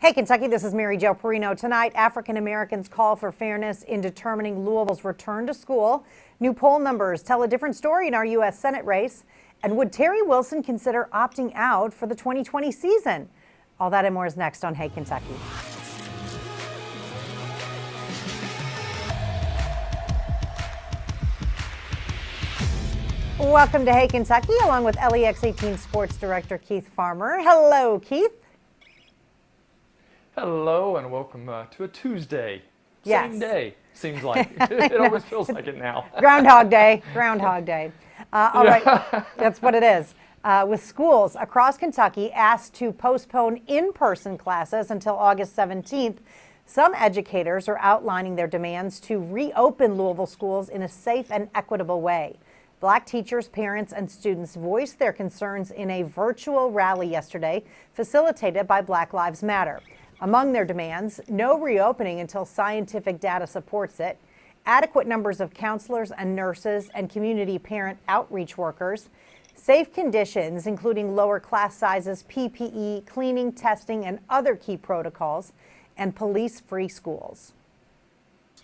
Hey, Kentucky, this is Mary Jo Perino. Tonight, African Americans call for fairness in determining Louisville's return to school. New poll numbers tell a different story in our U.S. Senate race. And would Terry Wilson consider opting out for the 2020 season? All that and more is next on Hey, Kentucky. Welcome to Hey, Kentucky, along with LEX 18 Sports Director Keith Farmer. Hello, Keith. Hello and welcome to a Tuesday. Yes. Same day, seems like. It always feels like it now. Groundhog Day. Groundhog Day. All right, that's what it is. With schools across Kentucky asked to postpone in-person classes until August 17th, some educators are outlining their demands to reopen Louisville schools in a safe and equitable way. Black teachers, parents, and students voiced their concerns in a virtual rally yesterday, facilitated by Black Lives Matter. Among their demands, no reopening until scientific data supports it, adequate numbers of counselors and nurses and community parent outreach workers, safe conditions, including lower class sizes, PPE, cleaning, testing, and other key protocols, and police-free schools.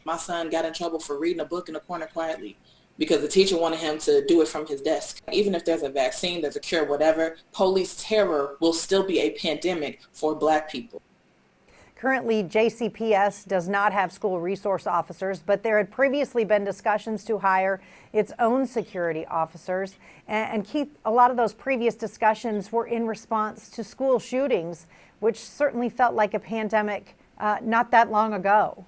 My son got in trouble for reading a book in a corner quietly because the teacher wanted him to do it from his desk. Even if there's a vaccine, there's a cure, whatever, police terror will still be a pandemic for Black people. Currently, JCPS does not have school resource officers, but there had previously been discussions to hire its own security officers. And Keith, a lot of those previous discussions were in response to school shootings, which certainly felt like a pandemic not that long ago.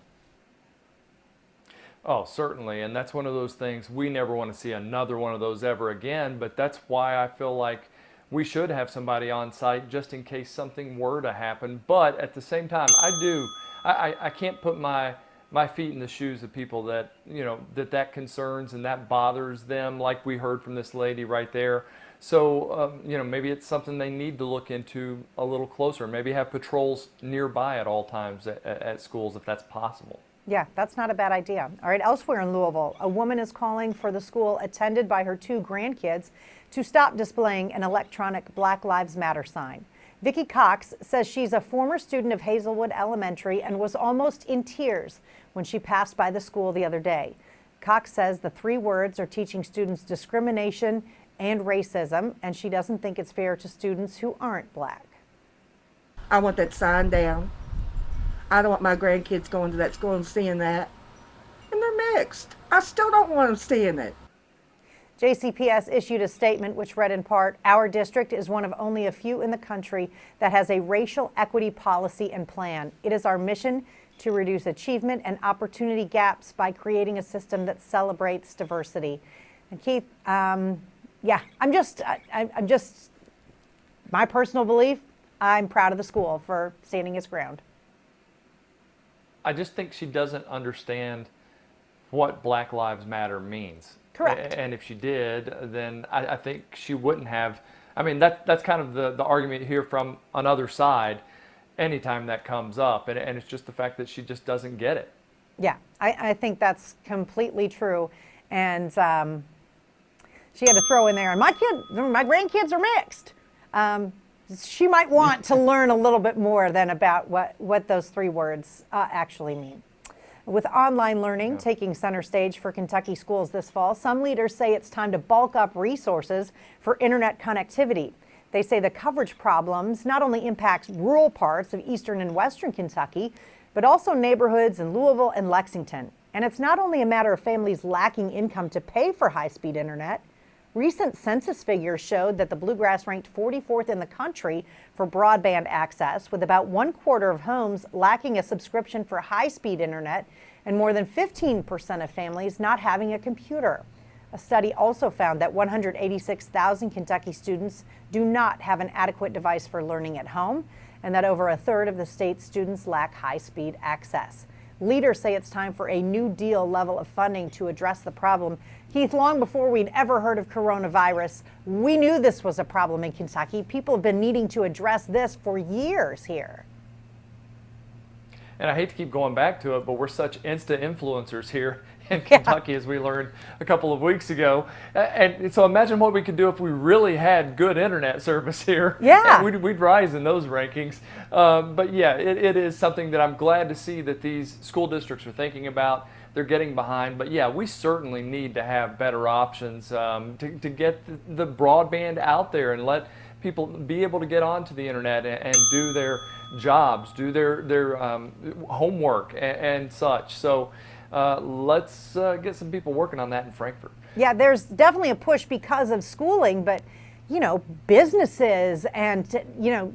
Oh, certainly. And that's one of those things, we never want to see another one of those ever again. But that's why I feel like we should have somebody on site just in case something were to happen. But at the same time, I can't put my feet in the shoes of people that, that concerns and that bothers them, like we heard from this lady right there. So, maybe it's something they need to look into a little closer. Maybe have patrols nearby at all times at schools if that's possible. Yeah, that's not a bad idea. All right, elsewhere in Louisville, a woman is calling for the school attended by her 2 grandkids to stop displaying an electronic Black Lives Matter sign. Vicki Cox says she's a former student of Hazelwood Elementary and was almost in tears when she passed by the school the other day. Cox says the 3 words are teaching students discrimination and racism, and she doesn't think it's fair to students who aren't Black. I want that sign down. I don't want my grandkids going to that school and seeing that. And they're mixed. I still don't want them seeing it. JCPS issued a statement which read in part, "Our district is one of only a few in the country that has a racial equity policy and plan. It is our mission to reduce achievement and opportunity gaps by creating a system that celebrates diversity." And Keith, I'm just, my personal belief, I'm proud of the school for standing its ground. I just think she doesn't understand what Black Lives Matter means. Correct. And if she did, then I think she wouldn't have. I mean, that's kind of the argument here from another side anytime that comes up. And it's just the fact that she just doesn't get it. Yeah, I think that's completely true. And she had to throw in there, and my grandkids are mixed. She might want to learn a little bit more than about what those 3 words actually mean. With online learning taking center stage for Kentucky schools this fall, some leaders say it's time to bulk up resources for internet connectivity. They say the coverage problems not only impact rural parts of eastern and western Kentucky, but also neighborhoods in Louisville and Lexington. And it's not only a matter of families lacking income to pay for high-speed internet. Recent census figures showed that the Bluegrass ranked 44th in the country for broadband access, with about 1/4 of homes lacking a subscription for high-speed internet and more than 15% of families not having a computer. A study also found that 186,000 Kentucky students do not have an adequate device for learning at home, and that over 1/3 of the state's students lack high-speed access. Leaders say it's time for a New Deal level of funding to address the problem. Keith, long before we'd ever heard of coronavirus, we knew this was a problem in Kentucky. People have been needing to address this for years here. And I hate to keep going back to it, but we're such Insta influencers here in Kentucky, as we learned a couple of weeks ago. And so imagine what we could do if we really had good internet service here. Yeah. And we'd rise in those rankings. But yeah, it is something that I'm glad to see that these school districts are thinking about. They're getting behind. But yeah, we certainly need to have better options to get the broadband out there and let people be able to get onto the internet and do their jobs, do their homework and such. So let's get some people working on that in Frankfort. Yeah, there's definitely a push because of schooling, but businesses and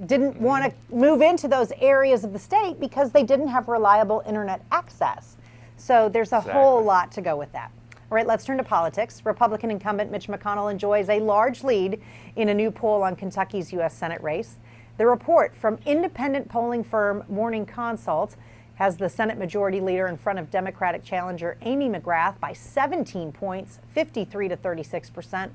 didn't want to move into those areas of the state because they didn't have reliable internet access. So there's a whole lot to go with that. All right, let's turn to politics. Republican incumbent Mitch McConnell enjoys a large lead in a new poll on Kentucky's U.S. Senate race. The report from independent polling firm Morning Consult has the Senate Majority Leader in front of Democratic challenger Amy McGrath by 17 points, 53 to 36%.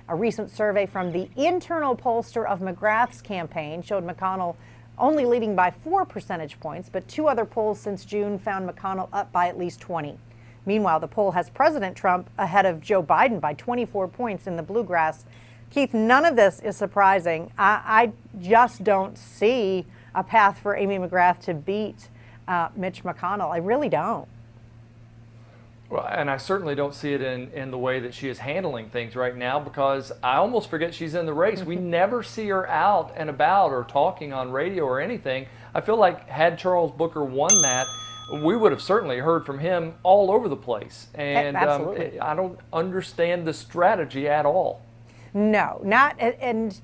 A recent survey from the internal pollster of McGrath's campaign showed McConnell only leading by 4 percentage points, but 2 other polls since June found McConnell up by at least 20. Meanwhile, the poll has President Trump ahead of Joe Biden by 24 points in the Bluegrass. Keith, none of this is surprising. I just don't see a path for Amy McGrath to beat Mitch McConnell. I really don't. Well, and I certainly don't see it in the way that she is handling things right now, because I almost forget she's in the race. We never see her out and about or talking on radio or anything. I feel like had Charles Booker won that, we would have certainly heard from him all over the place. And Absolutely. I don't understand the strategy at all. No, not, and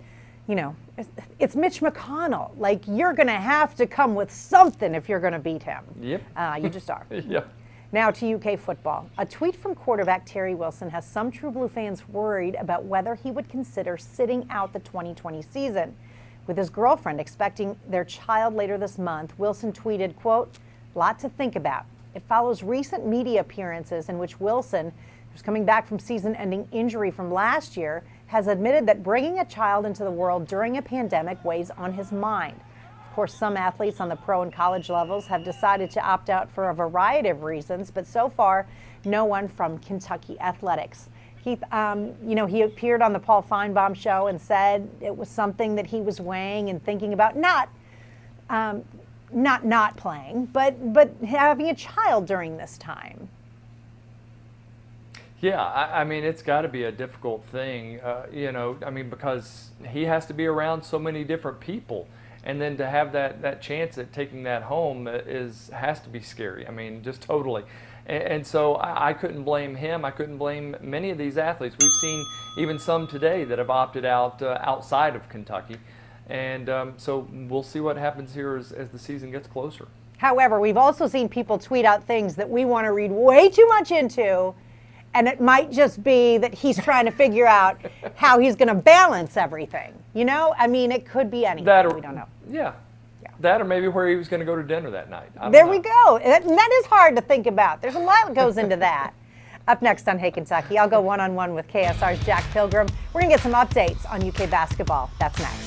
it's Mitch McConnell. Like, you're going to have to come with something if you're going to beat him. Yep. You just are. Yep. Now to UK football. A tweet from quarterback Terry Wilson has some True Blue fans worried about whether he would consider sitting out the 2020 season. With his girlfriend expecting their child later this month, Wilson tweeted, quote, "Lot to think about." It follows recent media appearances in which Wilson, who's coming back from season-ending injury from last year, has admitted that bringing a child into the world during a pandemic weighs on his mind. Of course, some athletes on the pro and college levels have decided to opt out for a variety of reasons, but so far, no one from Kentucky athletics. He appeared on the Paul Feinbaum show and said it was something that he was weighing and thinking about, not playing, but having a child during this time. Yeah, I mean, it's got to be a difficult thing, because he has to be around so many different people. And then to have that chance at taking that home has to be scary. I mean, just totally. And so I couldn't blame him. I couldn't blame many of these athletes. We've seen even some today that have opted out outside of Kentucky. And so we'll see what happens here as the season gets closer. However, we've also seen people tweet out things that we want to read way too much into. And it might just be that he's trying to figure out how he's going to balance everything. I mean, it could be anything. We don't know. Yeah. That or maybe where he was going to go to dinner that night. There we go. That is hard to think about. There's a lot that goes into that. Up next on Hey Kentucky, I'll go one-on-one with KSR's Jack Pilgrim. We're going to get some updates on UK basketball. That's next.